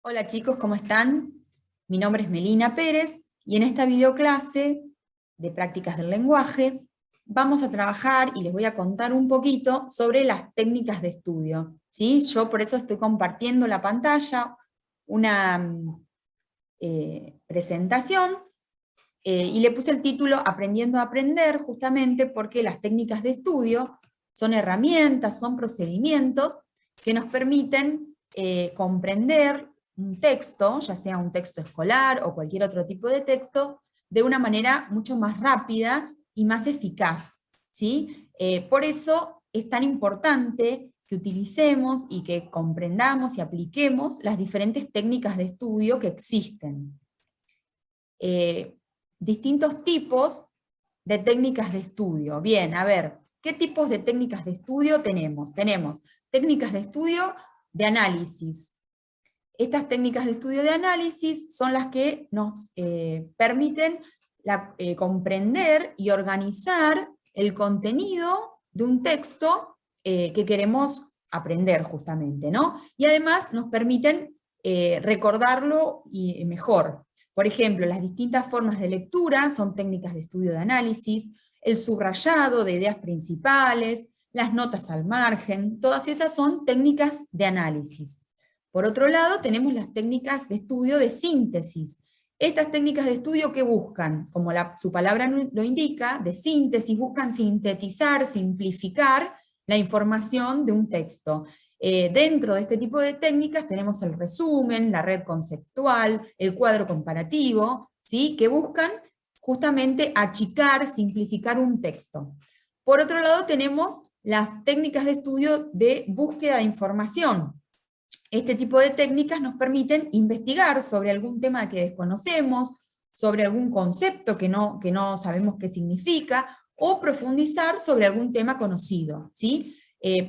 Hola chicos, ¿cómo están? Mi nombre es Melina Pérez y en esta videoclase de prácticas del lenguaje vamos a trabajar y les voy a contar un poquito sobre las técnicas de estudio, ¿sí? Yo por eso estoy compartiendo la pantalla, una presentación, y le puse el título Aprendiendo a aprender, justamente porque las técnicas de estudio son herramientas, son procedimientos que nos permiten comprender un texto, ya sea un texto escolar o cualquier otro tipo de texto, de una manera mucho más rápida y más eficaz, ¿sí? Por eso es tan importante que utilicemos y que comprendamos y apliquemos las diferentes técnicas de estudio que existen. Distintos tipos de técnicas de estudio. Bien, a ver, ¿qué tipos de técnicas de estudio tenemos? Tenemos técnicas de estudio de análisis. Estas técnicas de estudio de análisis son las que nos permiten comprender y organizar el contenido de un texto que queremos aprender justamente, ¿no? Y además nos permiten recordarlo y mejor. Por ejemplo, las distintas formas de lectura son técnicas de estudio de análisis, el subrayado de ideas principales, las notas al margen, todas esas son técnicas de análisis. Por otro lado, tenemos las técnicas de estudio de síntesis. Estas técnicas de estudio, ¿qué buscan? Como su palabra lo indica, de síntesis, buscan sintetizar, simplificar la información de un texto. Dentro de este tipo de técnicas tenemos el resumen, la red conceptual, el cuadro comparativo, ¿sí? Que buscan justamente achicar, simplificar un texto. Por otro lado tenemos las técnicas de estudio de búsqueda de información. Este tipo de técnicas nos permiten investigar sobre algún tema que desconocemos, sobre algún concepto que no sabemos qué significa, o profundizar sobre algún tema conocido, ¿sí?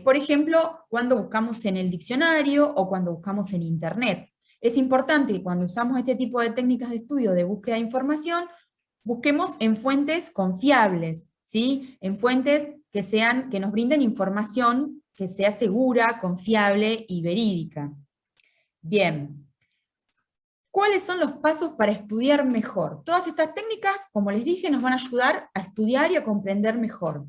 Por ejemplo, cuando buscamos en el diccionario o cuando buscamos en internet. Es importante que cuando usamos este tipo de técnicas de estudio de búsqueda de información, busquemos en fuentes confiables, ¿sí? En fuentes que nos brinden información que sea segura, confiable y verídica. Bien. ¿Cuáles son los pasos para estudiar mejor? Todas estas técnicas, como les dije, nos van a ayudar a estudiar y a comprender mejor.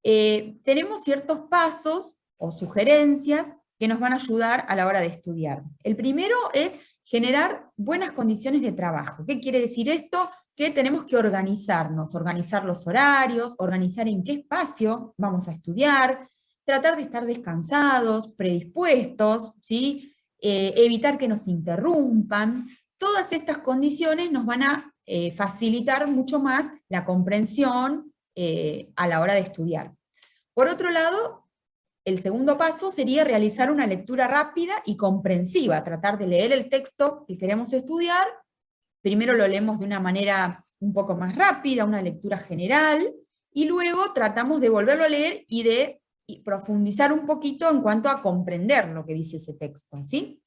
Tenemos ciertos pasos o sugerencias que nos van a ayudar a la hora de estudiar. El primero es generar buenas condiciones de trabajo. ¿Qué quiere decir esto? Que tenemos que organizarnos, organizar los horarios, organizar en qué espacio vamos a estudiar, tratar de estar descansados, predispuestos, ¿sí? Evitar que nos interrumpan. Todas estas condiciones nos van a facilitar mucho más la comprensión a la hora de estudiar. Por otro lado, el segundo paso sería realizar una lectura rápida y comprensiva, tratar de leer el texto que queremos estudiar. Primero lo leemos de una manera un poco más rápida, una lectura general, y luego tratamos de volverlo a leer y de profundizar un poquito en cuanto a comprender lo que dice ese texto, ¿sí?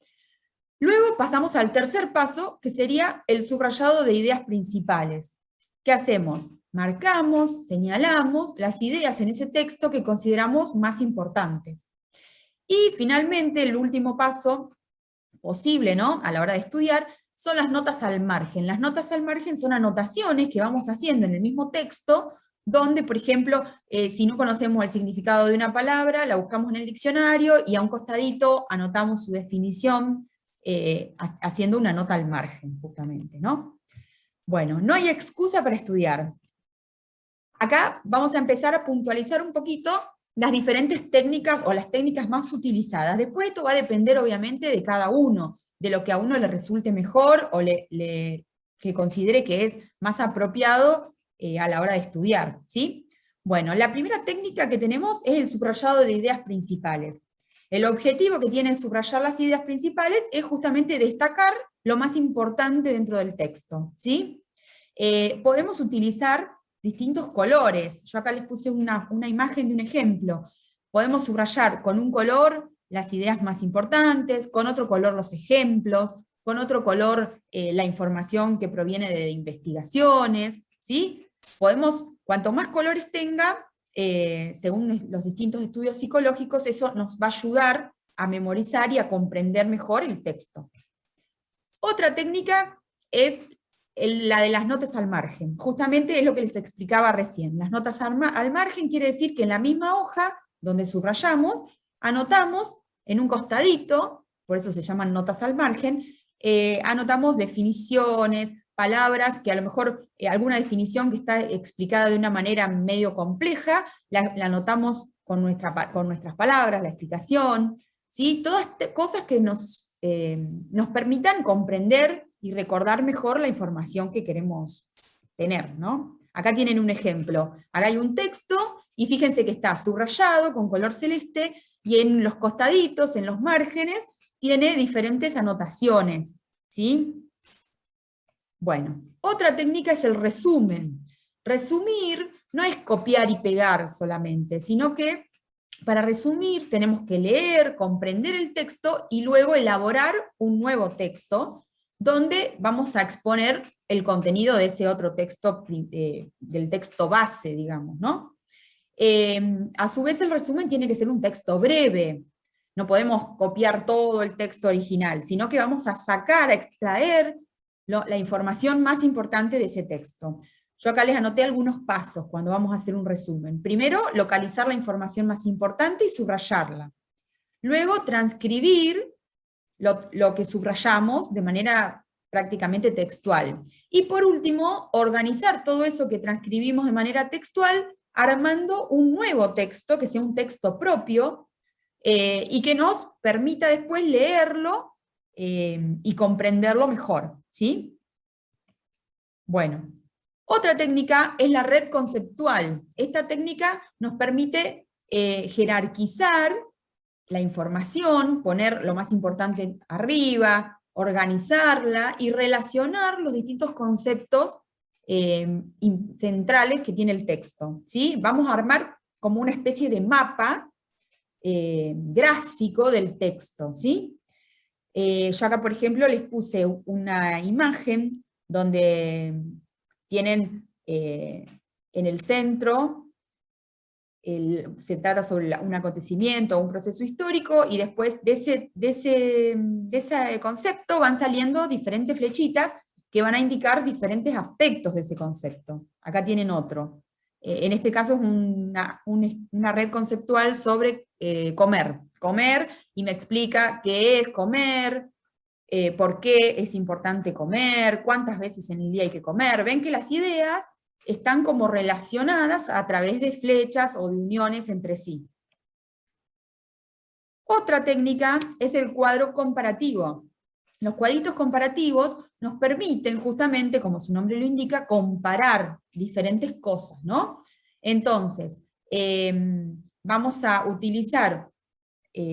Luego pasamos al tercer paso, que sería el subrayado de ideas principales. ¿Qué hacemos? Marcamos, señalamos las ideas en ese texto que consideramos más importantes. Y finalmente, el último paso posible, ¿no?, a la hora de estudiar, son las notas al margen. Las notas al margen son anotaciones que vamos haciendo en el mismo texto, donde, por ejemplo, si no conocemos el significado de una palabra, la buscamos en el diccionario, y a un costadito anotamos su definición, haciendo una nota al margen, justamente, ¿no? Bueno, no hay excusa para estudiar. Acá vamos a empezar a puntualizar un poquito las diferentes técnicas o las técnicas más utilizadas. Después esto va a depender obviamente de cada uno, de lo que a uno le resulte mejor o que considere que es más apropiado a la hora de estudiar, ¿sí? Bueno, la primera técnica que tenemos es el subrayado de ideas principales. El objetivo que tiene subrayar las ideas principales es justamente destacar lo más importante dentro del texto, ¿sí? Podemos utilizar distintos colores. Yo acá les puse una imagen de un ejemplo. Podemos subrayar con un color las ideas más importantes, con otro color los ejemplos, con otro color la información que proviene de investigaciones, ¿sí? Cuanto más colores tenga, según los distintos estudios psicológicos, eso nos va a ayudar a memorizar y a comprender mejor el texto. Otra técnica es la de las notas al margen. Justamente es lo que les explicaba recién. Las notas al margen quiere decir que en la misma hoja, donde subrayamos, anotamos en un costadito, por eso se llaman notas al margen, anotamos definiciones, palabras que a lo mejor alguna definición que está explicada de una manera medio compleja, la anotamos con nuestras palabras, la explicación, ¿sí? Todas cosas que nos permitan comprender y recordar mejor la información que queremos tener, ¿no? Acá tienen un ejemplo. Acá hay un texto, y fíjense que está subrayado con color celeste, y en los costaditos, en los márgenes, tiene diferentes anotaciones, ¿sí? Bueno, otra técnica es el resumen. Resumir no es copiar y pegar solamente, sino que para resumir tenemos que leer, comprender el texto y luego elaborar un nuevo texto donde vamos a exponer el contenido de ese otro texto, del texto base, digamos, ¿no? A su vez el resumen tiene que ser un texto breve, no podemos copiar todo el texto original, sino que vamos a sacar, a extraer la información más importante de ese texto. Yo acá les anoté algunos pasos cuando vamos a hacer un resumen. Primero, localizar la información más importante y subrayarla. Luego, transcribir lo que subrayamos de manera prácticamente textual. Y por último, organizar todo eso que transcribimos de manera textual, armando un nuevo texto, que sea un texto propio, y que nos permita después leerlo y comprenderlo mejor, ¿sí? Bueno, otra técnica es la red conceptual. Esta técnica nos permite jerarquizar la información, poner lo más importante arriba, organizarla y relacionar los distintos conceptos centrales que tiene el texto, ¿sí? Vamos a armar como una especie de mapa gráfico del texto, ¿sí? Yo acá, por ejemplo, les puse una imagen donde tienen en el centro, se trata sobre un acontecimiento, un proceso histórico, y después de ese concepto van saliendo diferentes flechitas que van a indicar diferentes aspectos de ese concepto. Acá tienen otro. En este caso es una red conceptual sobre comer. Comer, y me explica qué es comer, por qué es importante comer, cuántas veces en el día hay que comer. Ven que las ideas están como relacionadas a través de flechas o de uniones entre sí. Otra técnica es el cuadro comparativo. Los cuadritos comparativos nos permiten justamente, como su nombre lo indica, comparar diferentes cosas, ¿no? Entonces, vamos a utilizar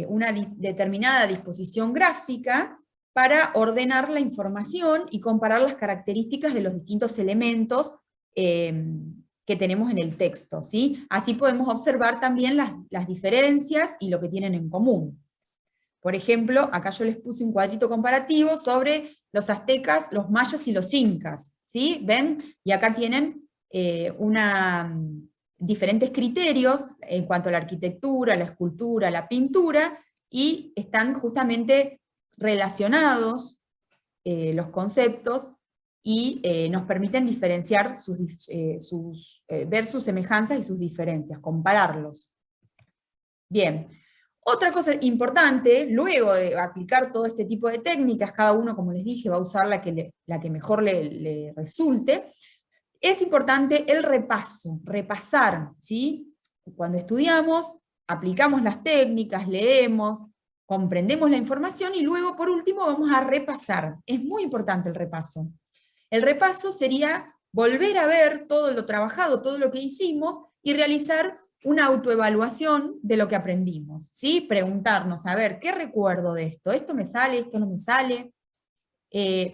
una determinada disposición gráfica para ordenar la información y comparar las características de los distintos elementos que tenemos en el texto, ¿sí? Así podemos observar también las diferencias y lo que tienen en común. Por ejemplo, acá yo les puse un cuadrito comparativo sobre los aztecas, los mayas y los incas, ¿sí? ¿Ven? Y acá tienen diferentes criterios en cuanto a la arquitectura, la escultura, la pintura, y están justamente relacionados los conceptos, y nos permiten diferenciar ver sus semejanzas y sus diferencias, compararlos. Bien, otra cosa importante, luego de aplicar todo este tipo de técnicas, cada uno, como les dije, va a usar la que mejor le resulte, es importante el repaso, repasar, ¿sí? Cuando estudiamos, aplicamos las técnicas, leemos, comprendemos la información, y luego, por último, vamos a repasar. Es muy importante el repaso. El repaso sería volver a ver todo lo trabajado, todo lo que hicimos, y realizar una autoevaluación de lo que aprendimos, ¿sí? Preguntarnos, a ver, ¿qué recuerdo de esto? ¿Esto me sale? ¿Esto no me sale?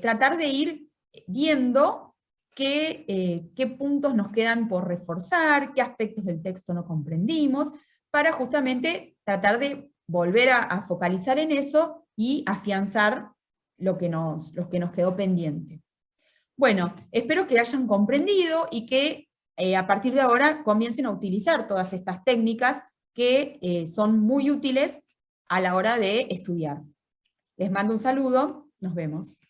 Tratar de ir viendo qué puntos nos quedan por reforzar, qué aspectos del texto no comprendimos, para justamente tratar de volver a focalizar en eso y afianzar lo que nos quedó pendiente. Bueno, espero que hayan comprendido y que a partir de ahora comiencen a utilizar todas estas técnicas que son muy útiles a la hora de estudiar. Les mando un saludo, nos vemos.